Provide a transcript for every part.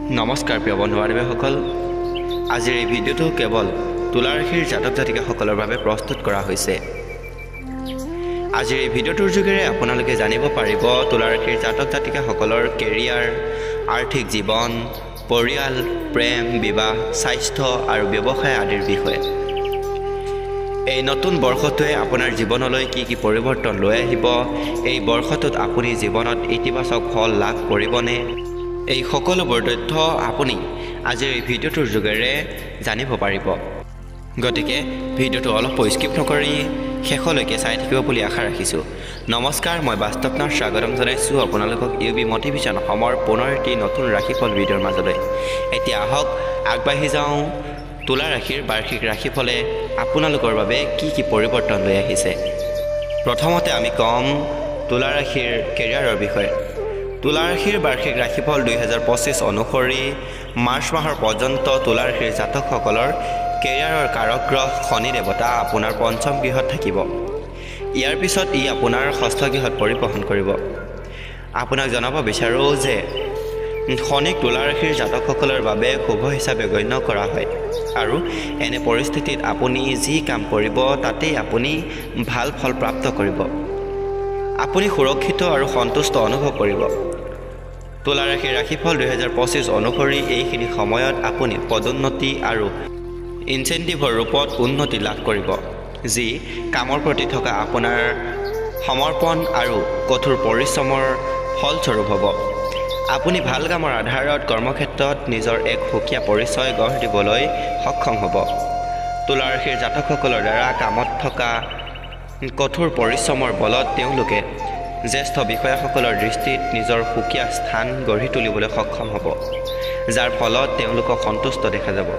নমস্কাৰ প্ৰিয় বন্ধু বান্ধৱীসকল, আজিৰ এই ভিডিঅ'টো কেৱল তুলা ৰাশিৰ জাতক জাতিকাসকলৰ বাবে প্ৰস্তুত কৰা হৈছে। আজিৰ এই ভিডিঅ'টোৰ যোগেৰে আপোনালোকে জানিব পাৰিব তুলা ৰাশিৰ জাতক জাতিকাসকলৰ কেৰিয়াৰ, আৰ্থিক জীৱন, পৰিয়াল, প্ৰেম, বিবাহ, স্বাস্থ্য আৰু ব্যৱসায় আদিৰ বিষয়ে। এই নতুন বৰ্ষটোৱে আপোনাৰ জীৱনলৈ কি কি পৰিৱৰ্তন লৈ আহিব, এই বৰ্ষটোত আপুনি জীৱনত ইতিবাচক ফল লাভ কৰিবনে, এই সকলোবোৰ তথ্য আপুনি আজিৰ এই ভিডিঅ'টোৰ যোগেৰে জানিব পাৰিব। গতিকে ভিডিঅ'টো অলপ স্কিপ নকৰি শেষলৈকে চাই থাকিব বুলি আশা ৰাখিছোঁ। নমস্কাৰ, মই বাস্তৱনাথ স্বাগতম জনাইছোঁ আপোনালোকক ইউবি মটিভেশ্যন অসমৰ পুনৰ এটি নতুন ৰাশিফল ভিডিঅ'ৰ মাজলৈ। এতিয়া আহক আগবাঢ়ি যাওঁ তুলা ৰাশিৰ বাৰ্ষিক ৰাশিফলে আপোনালোকৰ বাবে কি কি পৰিৱৰ্তন লৈ আহিছে। প্ৰথমতে আমি ক'ম তুলা ৰাশিৰ কেৰিয়াৰৰ বিষয়ে। তুলা ৰাশিৰ বাৰ্ষিক ৰাশিফল 2025 অনুসৰি মাৰ্চ মাহৰ পৰ্যন্ত তুলা ৰাশিৰ জাতকসকলৰ কেৰিয়াৰৰ কাৰক গ্ৰহ শনি দেৱতা আপোনাৰ পঞ্চম গৃহত থাকিব। ইয়াৰ পিছত ই আপোনাৰ ষষ্ঠ গৃহত পৰিবহন কৰিব। আপোনাক জনাব বিচাৰোঁ যে শনিক তুলা ৰাশিৰ জাতকসকলৰ বাবে শুভ হিচাপে গণ্য কৰা হয় আৰু এনে পৰিস্থিতিত আপুনি যি কাম কৰিব তাতেই আপুনি ভাল ফল প্ৰাপ্ত কৰিব। আপুনি সুৰক্ষিত আৰু সন্তুষ্ট অনুভৱ কৰিব। তুলা ৰাশিৰ ৰাশিফল 2025 অনুসৰি এইখিনি সময়ত আপুনি পদোন্নতি আৰু ইনচেণ্টিভৰ ৰূপত উন্নতি লাভ কৰিব, যি কামৰ প্ৰতি থকা আপোনাৰ সমৰ্পণ আৰু কঠোৰ পৰিশ্ৰমৰ ফলস্বৰূপ হ'ব। আপুনি ভাল কামৰ আধাৰত কৰ্মক্ষেত্ৰত নিজৰ এক সুকীয়া পৰিচয় গঢ় দিবলৈ সক্ষম হ'ব। তুলা ৰাশিৰ জাতকসকলৰ দ্বাৰা কামত থকা কঠোৰ পৰিশ্ৰমৰ বলত তেওঁলোকে জ্যেষ্ঠ বিষয়াসকলৰ দৃষ্টিত নিজৰ সুকীয়া স্থান গঢ়ি তুলিবলৈ সক্ষম হ'ব, যাৰ ফলত তেওঁলোকক সন্তুষ্ট দেখা যাব।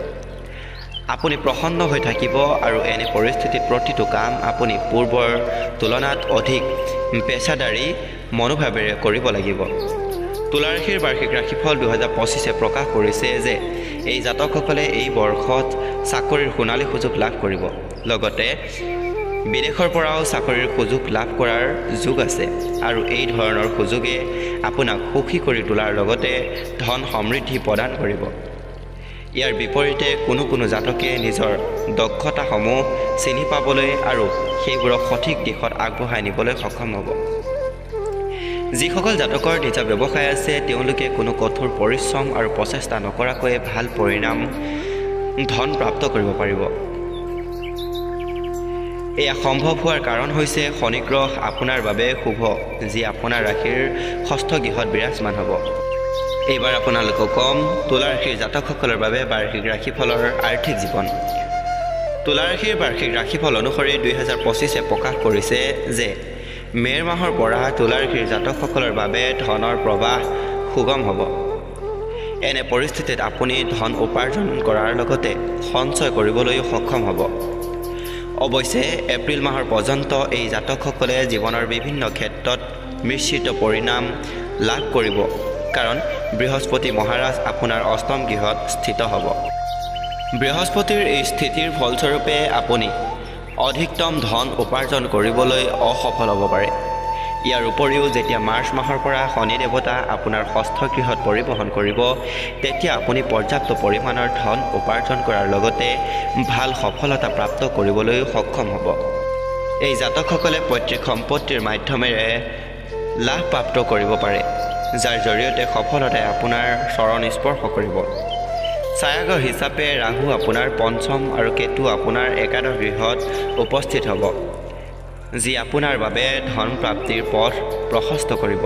আপুনি প্ৰসন্ন হৈ থাকিব আৰু এনে পৰিস্থিতিত প্ৰতিটো কাম আপুনি পূৰ্বৰ তুলনাত অধিক পেচাদাৰী মনোভাৱেৰে কৰিব লাগিব। তুলা ৰাশিৰ বাৰ্ষিক ৰাশিফল 2025 প্ৰকাশ কৰিছে যে এই জাতকসকলে এই বৰ্ষত চাকৰিৰ সোণালী সুযোগ লাভ কৰিব। লগতে বিদেশৰ পৰাও চাকৰিৰ সুযোগ লাভ কৰাৰ যোগ আছে আৰু এই ধৰণৰ সুযোগে আপোনাক সুখী কৰি তোলাৰ লগতে ধন সমৃদ্ধি প্ৰদান কৰিব। ইয়াৰ বিপৰীতে কোনো জাতকে নিজৰ দক্ষতাসমূহ চিনি পাবলৈ আৰু সেইবোৰক সঠিক দিশত আগবঢ়াই নিবলৈ সক্ষম হ'ব। যিসকল জাতকৰ নিজা ব্যৱসায় আছে তেওঁলোকে কোনো কঠোৰ পৰিশ্ৰম আৰু প্ৰচেষ্টা নকৰাকৈ ভাল পৰিণাম ধন প্ৰাপ্ত কৰিব পাৰিব। এয়া সম্ভৱ হোৱাৰ কাৰণ হৈছে শনি গ্ৰহ আপোনাৰ বাবে শুভ, যি আপোনাৰ ৰাশিৰ ষষ্ঠ গৃহত বিৰাজমান হ'ব। এইবাৰ আপোনালোকক ক'ম তুলা ৰাশিৰ জাতকসকলৰ বাবে বাৰ্ষিক ৰাশিফলৰ আৰ্থিক জীৱন। তুলা ৰাশিৰ বাৰ্ষিক ৰাশিফল অনুসৰি 2025 প্ৰকাশ কৰিছে যে মে'ৰ মাহৰ পৰা তুলা ৰাশিৰ জাতকসকলৰ বাবে ধনৰ প্ৰৱাহ সুগম হ'ব। এনে পৰিস্থিতিত আপুনি ধন উপাৰ্জন কৰাৰ লগতে সঞ্চয় কৰিবলৈও সক্ষম হ'ব। অৱশ্যে এপ্ৰিল মাহৰ পৰ্যন্ত এই জাতকসকলে জীৱনৰ বিভিন্ন ক্ষেত্ৰত মিশ্ৰিত পৰিণাম লাভ কৰিব, কাৰণ বৃহস্পতি মহাৰাজ আপোনাৰ অষ্টম গৃহত স্থিত হ'ব। বৃহস্পতিৰ এই স্থিতিৰ ফলস্বৰূপে আপুনি অধিকতম ধন উপাৰ্জন কৰিবলৈ অসফল হ'ব পাৰে। ইয়াৰ উপৰিও যেতিয়া মাৰ্চ মাহৰ পৰা শনি দেৱতা আপোনাৰ ষষ্ঠ গৃহত পৰিবহন কৰিব, তেতিয়া আপুনি পৰ্যাপ্ত পৰিমাণৰ ধন উপাৰ্জন কৰাৰ লগতে ভাল সফলতা প্ৰাপ্ত কৰিবলৈও সক্ষম হ'ব। এই জাতকসকলে পৈতৃক সম্পত্তিৰ মাধ্যমেৰে লাভ প্ৰাপ্ত কৰিব পাৰে, যাৰ জৰিয়তে সফলতাই আপোনাৰ চৰণ স্পৰ্শ কৰিব। ছায়াগ্ৰহ হিচাপে ৰাহু আপোনাৰ পঞ্চম আৰু কেতু আপোনাৰ একাদশ গৃহত উপস্থিত হ'ব, যি আপোনাৰ বাবে ধন প্ৰাপ্তিৰ পথ প্ৰশস্ত কৰিব।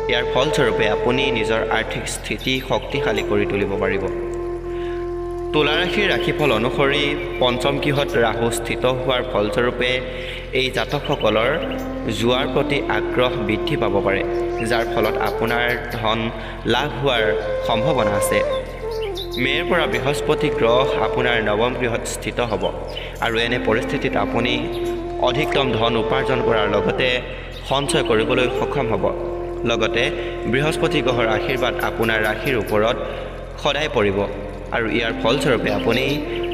ইয়াৰ ফলস্বৰূপে আপুনি নিজৰ আৰ্থিক স্থিতি শক্তিশালী কৰি তুলিব পাৰিব। তুলা ৰাশিৰ ৰাশিফল অনুসৰি পঞ্চম গৃহত ৰাহু স্থিত হোৱাৰ ফলস্বৰূপে এই জাতকসকলৰ জুৱাৰ প্ৰতি আগ্ৰহ বৃদ্ধি পাব পাৰে, যাৰ ফলত আপোনাৰ ধন লাভ হোৱাৰ সম্ভাৱনা আছে। মে'ৰ পৰা বৃহস্পতি গ্ৰহ আপোনাৰ নৱম গৃহত স্থিত হ'ব আৰু এনে পৰিস্থিতিত আপুনি অধিকতম ধন উপাৰ্জন কৰাৰ লগতে সঞ্চয় কৰিবলৈ সক্ষম হ'ব। লগতে বৃহস্পতি গ্ৰহৰ আশীৰ্বাদ আপোনাৰ ৰাশিৰ ওপৰত সদায় পৰিব আৰু ইয়াৰ ফলস্বৰূপে আপুনি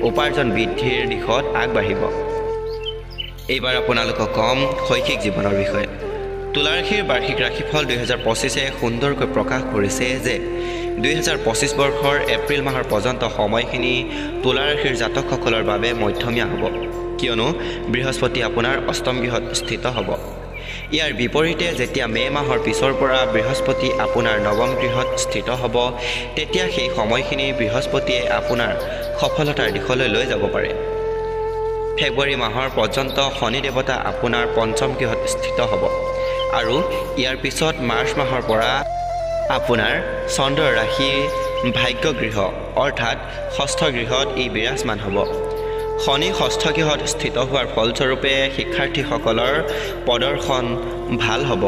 উপাৰ্জন বৃদ্ধিৰ দিশত আগবাঢ়িব। এইবাৰ আপোনালোকক ক'ম শৈক্ষিক জীৱনৰ বিষয়ে। তুলা ৰাশিৰ বাৰ্ষিক ৰাশিফল 2025 সুন্দৰকৈ প্ৰকাশ কৰিছে যে 2025 বৰ্ষৰ এপ্ৰিল মাহৰ পৰ্যন্ত সময়খিনি তুলা ৰাশিৰ জাতকসকলৰ বাবে মধ্যমীয়া হ'ব, কিয়নো বৃহস্পতি আপোনাৰ অষ্টম গৃহত স্থিত হ'ব। ইয়াৰ বিপৰীতে যেতিয়া মে' মাহৰ পিছৰ পৰা বৃহস্পতি আপোনাৰ নৱম গৃহত স্থিত হ'ব, তেতিয়া সেই সময়খিনি বৃহস্পতিয়ে আপোনাৰ সফলতাৰ দিশলৈ লৈ যাব পাৰে। ফেব্ৰুৱাৰী মাহৰ পৰ্যন্ত শনি দেৱতা আপোনাৰ পঞ্চম গৃহত স্থিত হ'ব আৰু ইয়াৰ পিছত মাৰ্চ মাহৰ পৰা আপোনাৰ চন্দ্ৰ ৰাশি ভাগ্য গৃহ অৰ্থাৎ ষষ্ঠ গৃহত ই বিৰাজমান হ'ব। শনি ষষ্ঠ গৃহত স্থিত হোৱাৰ ফলস্বৰূপে শিক্ষাৰ্থীসকলৰ প্ৰদৰ্শন ভাল হ'ব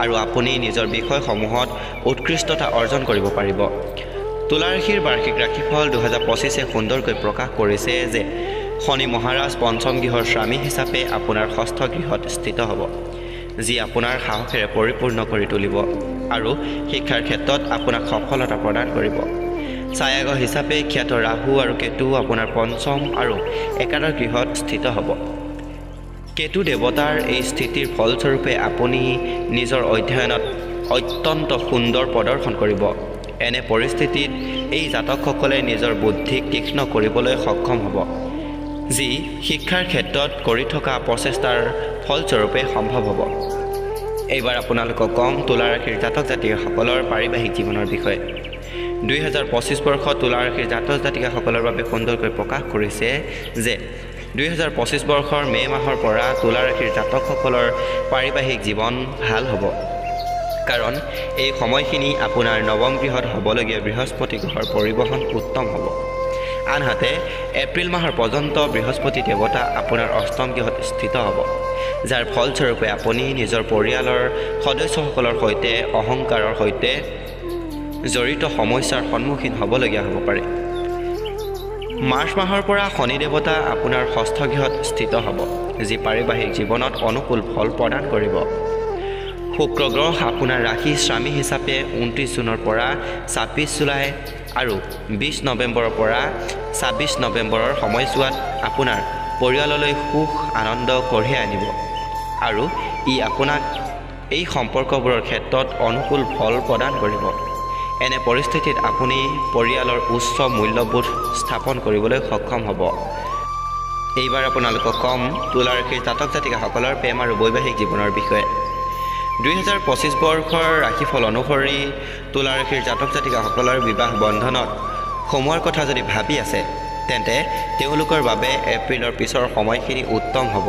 আৰু আপুনি নিজৰ বিষয়সমূহত উৎকৃষ্টতা অৰ্জন কৰিব পাৰিব। তুলা ৰাশিৰ বাৰ্ষিক ৰাশিফল 2025 সুন্দৰকৈ প্ৰকাশ কৰিছে যে শনি মহাৰাজ পঞ্চম গৃহৰ স্বামী হিচাপে আপোনাৰ ষষ্ঠ গৃহত স্থিত হ'ব, যি আপোনাৰ সাহসেৰে পৰিপূৰ্ণ কৰি তুলিব আৰু শিক্ষাৰ ক্ষেত্ৰত আপোনাক সফলতা প্ৰদান কৰিব। ছায়াগ্ৰহ হিচাপে খ্যাত ৰাহু আৰু কেতু আপোনাৰ পঞ্চম আৰু একাদশ গৃহত স্থিত হ'ব। কেতু দেৱতাৰ এই স্থিতিৰ ফলস্বৰূপে আপুনি নিজৰ অধ্যয়নত অত্যন্ত সুন্দৰ প্ৰদৰ্শন কৰিব। এনে পৰিস্থিতিত এই জাতকসকলে নিজৰ বুদ্ধিক তীক্ষ্ণ কৰিবলৈ সক্ষম হ'ব, যি শিক্ষাৰ ক্ষেত্ৰত কৰি থকা প্ৰচেষ্টাৰ ফলস্বৰূপে সম্ভৱ হ'ব। এইবাৰ আপোনালোকক কম তুলা ৰাশিৰ জাতক জাতিকাসকলৰ পাৰিবাহিক জীৱনৰ বিষয়ে। 2025 বৰ্ষত তুলা ৰাশিৰ জাতক জাতিকাসকলৰ বাবে সুন্দৰকৈ প্ৰকাশ কৰিছে যে 2025 বৰ্ষৰ মে' মাহৰ পৰা তুলা ৰাশিৰ জাতকসকলৰ পাৰিবাহিক জীৱন ভাল হ'ব, কাৰণ এই সময়খিনি আপোনাৰ নৱম গৃহত হ'বলগীয়া বৃহস্পতি গ্ৰহৰ পৰিবহণ উত্তম হ'ব। আনহাতে এপ্ৰিল মাহৰ পৰ্যন্ত বৃহস্পতি দেৱতা আপোনাৰ অষ্টম গৃহত স্থিত হ'ব, যাৰ ফলস্বৰূপে আপুনি নিজৰ পৰিয়ালৰ সদস্যসকলৰ সৈতে অহংকাৰৰ সৈতে জড়িত সমস্যাৰ সন্মুখীন হ'বলগীয়া হ'ব পাৰে। মাৰ্চ মাহৰ পৰা শনি দেৱতা আপোনাৰ ষষ্ঠ গৃহত স্থিত হ'ব, যি পাৰিবাহিক জীৱনত অনুকূল ফল প্ৰদান কৰিব। শুক্ৰ গ্ৰহ আপোনাৰ ৰাশি স্বামী হিচাপে 29 জুনৰ পৰা 26 জুলাই আৰু 20 নৱেম্বৰৰ পৰা 26 নৱেম্বৰৰ সময়ছোৱাত আপোনাৰ পৰিয়াললৈ সুখ আনন্দ কঢ়িয়াই আনিব আৰু ই আপোনাক এই সম্পৰ্কবোৰৰ ক্ষেত্ৰত অনুকূল ফল প্ৰদান কৰিব। এনে পৰিস্থিতিত আপুনি পৰিয়ালৰ উচ্চ মূল্যবোধ স্থাপন কৰিবলৈ সক্ষম হ'ব। এইবাৰ আপোনালোকক কম তুলা ৰাশিৰ জাতক জাতিকাসকলৰ প্ৰেম আৰু বৈবাহিক জীৱনৰ বিষয়ে। 2025 বৰ্ষৰ ৰাশিফল অনুসৰি তুলা ৰাশিৰ জাতক জাতিকাসকলৰ বিবাহ বন্ধনত সোমোৱাৰ কথা যদি ভাবি আছে, তেন্তে তেওঁলোকৰ বাবে এপ্ৰিলৰ পিছৰ সময়খিনি উত্তম হ'ব,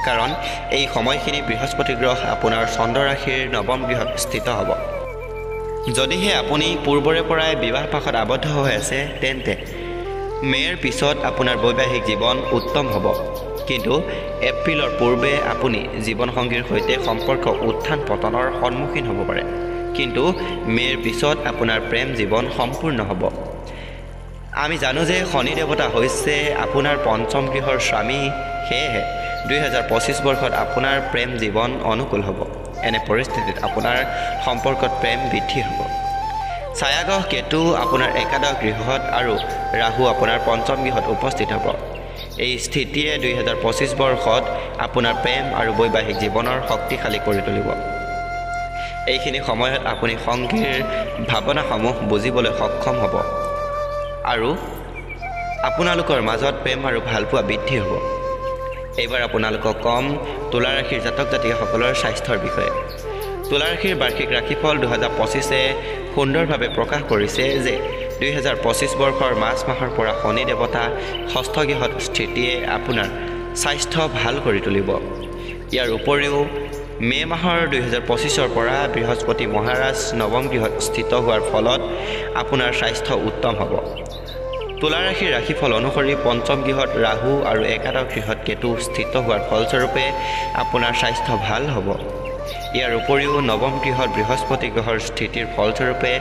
কাৰণ এই সময়খিনি বৃহস্পতি গ্ৰহ আপোনাৰ চন্দ্ৰ ৰাশিৰ নৱম গৃহত স্থিত হ'ব। যদিহে আপুনি পূৰ্বৰে পৰাই বিবাহ পাশত আবদ্ধ হৈ আছে, তেন্তে মে'ৰ পিছত আপোনাৰ বৈবাহিক জীৱন উত্তম হ'ব, কিন্তু এপ্ৰিলৰ পূৰ্বে আপুনি জীৱনসংগীৰ সৈতে সম্পৰ্ক উত্থান পতনৰ সন্মুখীন হ'ব পাৰে, কিন্তু মে'ৰ পিছত আপোনাৰ প্ৰেম জীৱন সম্পূৰ্ণ হ'ব। আমি জানো যে শনি দেৱতা হৈছে আপোনাৰ পঞ্চম গৃহৰ স্বামী, সেয়েহে 2025 বৰ্ষত আপোনাৰ প্ৰেম জীৱন অনুকূল হ'ব। এনে পৰিস্থিতিত আপোনাৰ সম্পৰ্কত প্ৰেম বৃদ্ধি হ'ব। ছায়াগ্ৰহ কেতু আপোনাৰ একাদশ গৃহত আৰু ৰাহু আপোনাৰ পঞ্চম গৃহত উপস্থিত হ'ব। এই স্থিতিয়ে 2025 বৰ্ষত আপোনাৰ প্ৰেম আৰু বৈবাহিক জীৱনৰ শক্তিশালী কৰি তুলিব। এইখিনি সময়ত আপুনি সংগীৰ ভাৱনাসমূহ বুজিবলৈ সক্ষম হ'ব আৰু আপোনালোকৰ মাজত প্ৰেম আৰু ভালপোৱা বৃদ্ধি হ'ব। এইবাৰ আপোনালোকক কম তুলা ৰাশিৰ জাতক জাতিকাসকলৰ স্বাস্থ্যৰ বিষয়ে। তুলা ৰাশিৰ বাৰ্ষিক ৰাশিফল 2025 সুন্দৰভাৱে প্ৰকাশ কৰিছে যে 2025 বৰ্ষৰ মাৰ্চ মাহৰ পৰা শনি দেৱতা ষষ্ঠ গৃহত স্থিতিয়ে আপোনাৰ স্বাস্থ্য ভাল কৰি তুলিব। ইয়াৰ উপৰিও মে' মাহৰ 2025 পৰা বৃহস্পতি মহাৰাজ নৱম গৃহত স্থিত হোৱাৰ ফলত আপোনাৰ স্বাস্থ্য উত্তম হ'ব। তুলা ৰাশিৰ ৰাশিফল অনুসৰি পঞ্চম গৃহত ৰাহু আৰু একাদশ গৃহত কেতু স্থিত হোৱাৰ ফলস্বৰূপে আপোনাৰ স্বাস্থ্য ভাল হ'ব। ইয়াৰ উপৰিও নৱম গৃহত বৃহস্পতি গ্ৰহৰ স্থিতিৰ ফলস্বৰূপে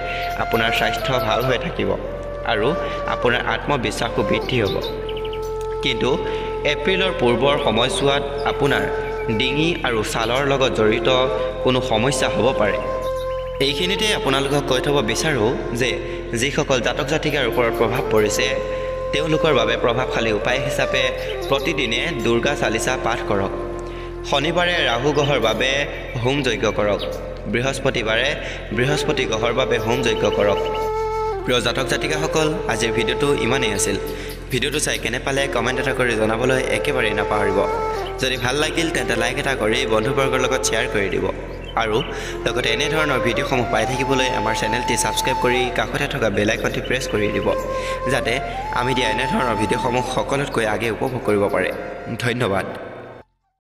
আপোনাৰ স্বাস্থ্য ভাল হৈ থাকিব আৰু আপোনাৰ আত্মবিশ্বাসো বৃদ্ধি হ'ব। কিন্তু এপ্ৰিলৰ পূৰ্বৰ সময়ছোৱাত আপোনাৰ ডিঙি আৰু ছালৰ লগত জড়িত কোনো সমস্যা হ'ব পাৰে। এইখিনিতে আপোনালোকক কৈ থ'ব বিচাৰোঁ যে যিসকল জাতক জাতিকাৰ ওপৰত প্ৰভাৱ পৰিছে, তেওঁলোকৰ বাবে প্ৰভাৱশালী উপায় হিচাপে প্ৰতিদিনে দুৰ্গা চালিচা পাঠ কৰক। শনিবাৰে ৰাহু গ্ৰহৰ বাবে হোম যজ্ঞ কৰক। বৃহস্পতিবাৰে বৃহস্পতি গ্ৰহৰ বাবে হোম যজ্ঞ কৰক। প্ৰিয় জাতক জাতিকাসকল, আজিৰ ভিডিঅ'টো ইমানেই আছিল। ভিডিঅ'টো চাই কেনে পালে কমেণ্ট এটা কৰি জনাবলৈ একেবাৰেই নাপাহৰিব। যদি ভাল লাগিল তেন্তে লাইক এটা কৰি বন্ধুবৰ্গৰ লগত শ্বেয়াৰ কৰি দিব আৰু লগতে এনেধৰণৰ ভিডিঅ'সমূহ পাই থাকিবলৈ আমাৰ চেনেলটি ছাবস্ক্ৰাইব কৰি কাষতে থকা বেল আইকনটি প্ৰেছ কৰি দিব, যাতে আমি দিয়া এনেধৰণৰ ভিডিঅ'সমূহ সকলোতকৈ আগে উপভোগ কৰিব পাৰে। ধন্যবাদ।